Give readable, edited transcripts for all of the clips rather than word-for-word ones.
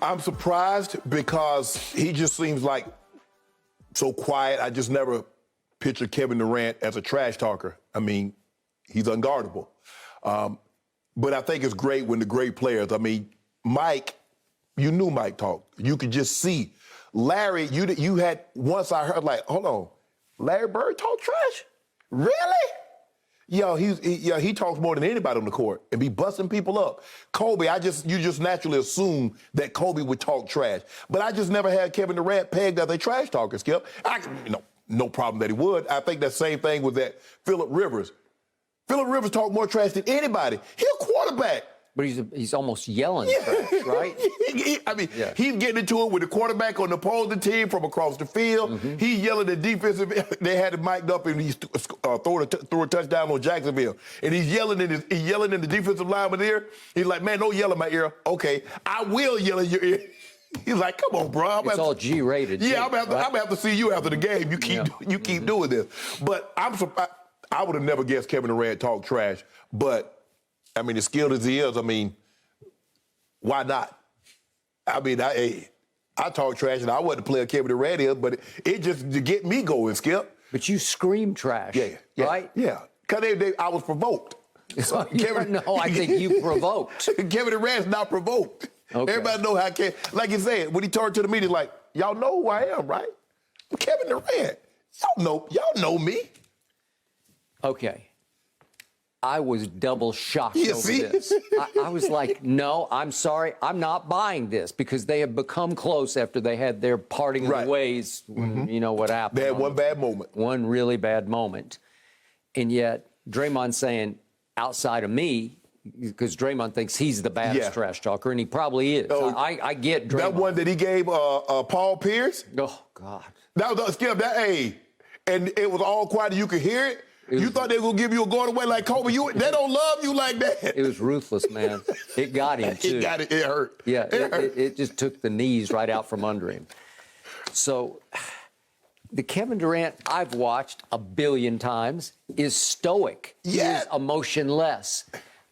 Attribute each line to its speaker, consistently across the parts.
Speaker 1: I'm surprised because he just seems like so quiet. I just never pictured Kevin Durant as a trash talker. I mean, he's unguardable. But I think it's great when the great players, I mean, Mike, you knew Mike talked. You could just see. Larry, you had, once I heard like, hold on, Larry Bird talk trash? Really? Yo, he talks more than anybody on the court and be busting people up. Kobe, you just naturally assume that Kobe would talk trash. But I just never had Kevin Durant pegged as a trash talker, Skip. No problem that he would. I think that same thing with that Phillip Rivers. Phillip Rivers talk more trash than anybody. He's a quarterback.
Speaker 2: But he's almost yelling trash, right?
Speaker 1: He's getting into it with the quarterback on the opposing team from across the field. Mm-hmm. He's yelling at defensive. They had it mic'd up and he threw a touchdown on Jacksonville. And he's yelling in the defensive lineman's ear. He's like, man, don't yell in my ear. Okay, I will yell in your ear. He's like, come on, bro.
Speaker 2: It's all G-rated.
Speaker 1: Yeah, I'm gonna have to see you after the game. You keep doing this. But I'm surprised. I would have never guessed Kevin Durant talk trash. But I mean, as skilled as he is, I mean, why not? I mean, I talk trash, and I wasn't the player Kevin Durant is, but it just to get me going, Skip.
Speaker 2: But you scream trash, right?
Speaker 1: Yeah, because I was provoked.
Speaker 2: So I think you provoked.
Speaker 1: Kevin Durant's not provoked. Okay. Everybody know how like you said, when he turned to the media, like, y'all know who I am, right? I'm Kevin Durant. Y'all know me.
Speaker 2: Okay. I was double shocked over this. I was like, no, I'm sorry. I'm not buying this because they have become close after they had their parting of the ways. When, you know what happened.
Speaker 1: They had one bad moment.
Speaker 2: One really bad moment. And yet, Draymond saying, outside of me, because Draymond thinks he's the baddest trash talker, and he probably is. I get Draymond.
Speaker 1: That one that he gave Paul Pierce?
Speaker 2: Oh, God.
Speaker 1: That was, Skip, and it was all quiet and you could hear it? You thought they were going to give you a going away like Kobe. They don't love you like that.
Speaker 2: It was ruthless, man. It got him, too.
Speaker 1: It hurt.
Speaker 2: Yeah, it just took the knees right out from under him. So the Kevin Durant I've watched a billion times is stoic.
Speaker 1: Yeah.
Speaker 2: He is emotionless.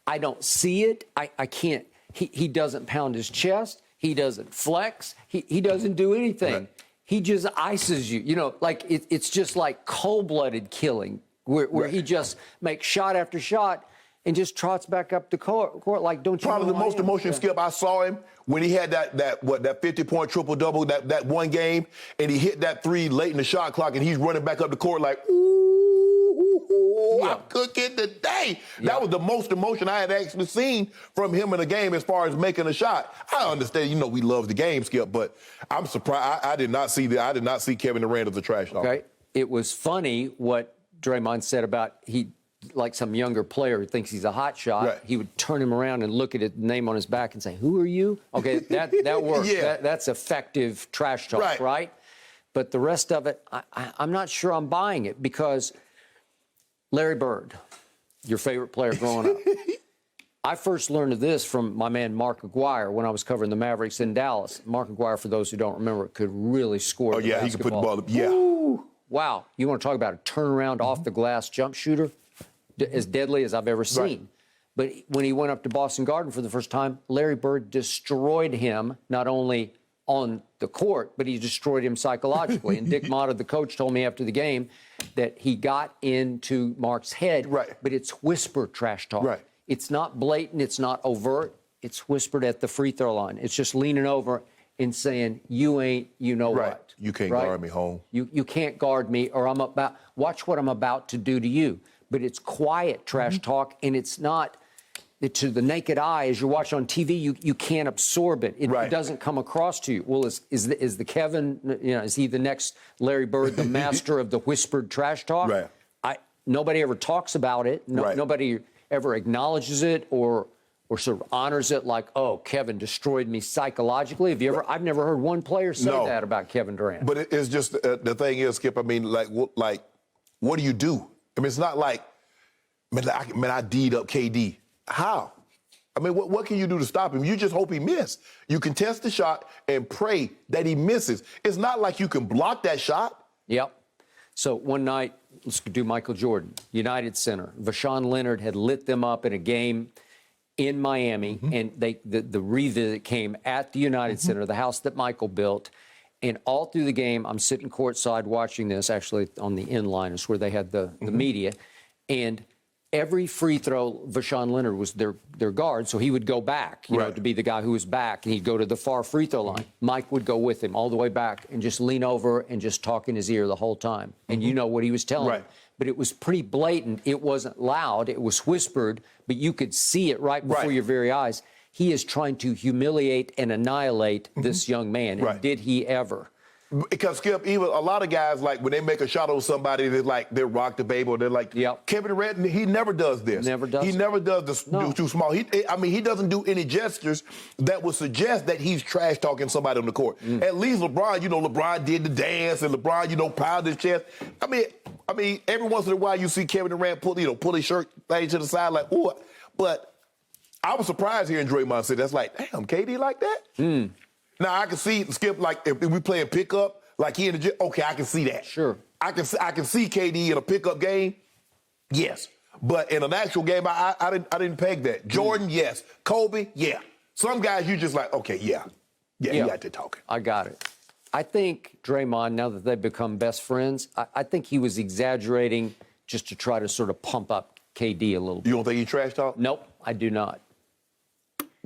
Speaker 2: I don't see it. I can't. He doesn't pound his chest. He doesn't flex. He doesn't do anything. Right. He just ices you. You know, like it's just like cold-blooded killing. Where he just makes shot after shot and just trots back up the court like, don't you
Speaker 1: Probably
Speaker 2: know
Speaker 1: the most emotional Skip I saw him when he had that 50-point triple-double, that one game, and he hit that three late in the shot clock, and he's running back up the court like, ooh, I'm cooking today. Yeah. That was the most emotion I had actually seen from him in a game as far as making a shot. I understand, we love the game, Skip, but I'm surprised. I did not see Kevin Durant as a trash talker.
Speaker 2: Okay. It was funny what Draymond said about like some younger player who thinks he's a hot shot, right. He would turn him around and look at his name on his back and say, who are you? Okay, that works. Yeah. That's effective trash talk, right? But the rest of it, I'm not sure I'm buying it because Larry Bird, your favorite player growing up, I first learned of this from my man Mark Aguirre when I was covering the Mavericks in Dallas. Mark Aguirre, for those who don't remember, could really score.
Speaker 1: Oh, yeah, he could put the ball up. Yeah.
Speaker 2: Ooh. Wow, you want to talk about a turnaround off-the-glass jump shooter? As deadly as I've ever seen. Right. But when he went up to Boston Garden for the first time, Larry Bird destroyed him, not only on the court, but he destroyed him psychologically. And Dick Motta, the coach, told me after the game that he got into Mark's head, but it's whispered trash talk.
Speaker 1: Right.
Speaker 2: It's not blatant, it's not overt, it's whispered at the free throw line. It's just leaning over and saying, you ain't, you know what.
Speaker 1: You can't guard me home.
Speaker 2: You can't guard me, or watch what I'm about to do to you. But it's quiet trash talk, and it's not, to the naked eye, as you're watching on TV, you can't absorb it. It doesn't come across to you. Well, is the Kevin, is he the next Larry Bird, the master of the whispered trash talk?
Speaker 1: Right.
Speaker 2: Nobody ever talks about it. Nobody ever acknowledges it or sort of honors it like, oh, Kevin destroyed me psychologically. Have you ever? I've never heard one player say that about Kevin Durant.
Speaker 1: But it's just, the thing is, Skip, I mean, like, what do you do? I mean, it's not like, man, I D'd up KD. How? I mean, what can you do to stop him? You just hope he misses. You can test the shot and pray that he misses. It's not like you can block that shot.
Speaker 2: Yep. So one night, let's do Michael Jordan, United Center. Vashawn Leonard had lit them up in a game. in Miami, and the revisit came at the United Center, the house that Michael built. And all through the game, I'm sitting courtside watching this, actually on the end line is where they had the media. And every free throw, Vashawn Leonard was their guard, so he would go back, you know, to be the guy who was back, and he'd go to the far free throw line. Mike would go with him all the way back and just lean over and just talk in his ear the whole time. And you know what he was telling him. But it was pretty blatant. It wasn't loud. It was whispered, but you could see it right before your very eyes. He is trying to humiliate and annihilate this young man. And did he ever?
Speaker 1: Because, Skip, even a lot of guys, like, when they make a shot on somebody, they're like, they're rock the baby, or they're like, Kevin Durant, he never does this.
Speaker 2: Never does.
Speaker 1: He never does this too small. He doesn't do any gestures that would suggest that he's trash talking somebody on the court. At least LeBron, you know, LeBron did the dance, and LeBron, you know, pounded his chest. I mean, every once in a while you see Kevin Durant pull his shirt thing to the side, like, ooh. But I was surprised hearing Draymond say that's like, damn, KD like that? Now, I can see, Skip, like, if we playing pickup, like he in the gym, okay, I can see that.
Speaker 2: Sure.
Speaker 1: I can see KD in a pickup game, yes. But in an actual game, I didn't peg that. Jordan, yes. Kobe, yeah. Some guys, you just like, okay, yeah, you got to talking.
Speaker 2: I got it. I think Draymond, now that they've become best friends, I think he was exaggerating just to try to sort of pump up KD a little bit.
Speaker 1: You don't think he trash talk?
Speaker 2: Nope, I do not.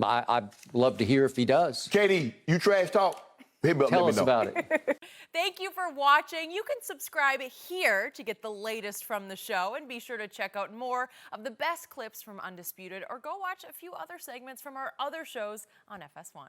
Speaker 2: I'd love to hear if he does.
Speaker 1: KD, you trash talk?
Speaker 2: Tell us about it.
Speaker 3: Thank you for watching. You can subscribe here to get the latest from the show, and be sure to check out more of the best clips from Undisputed, or go watch a few other segments from our other shows on FS1.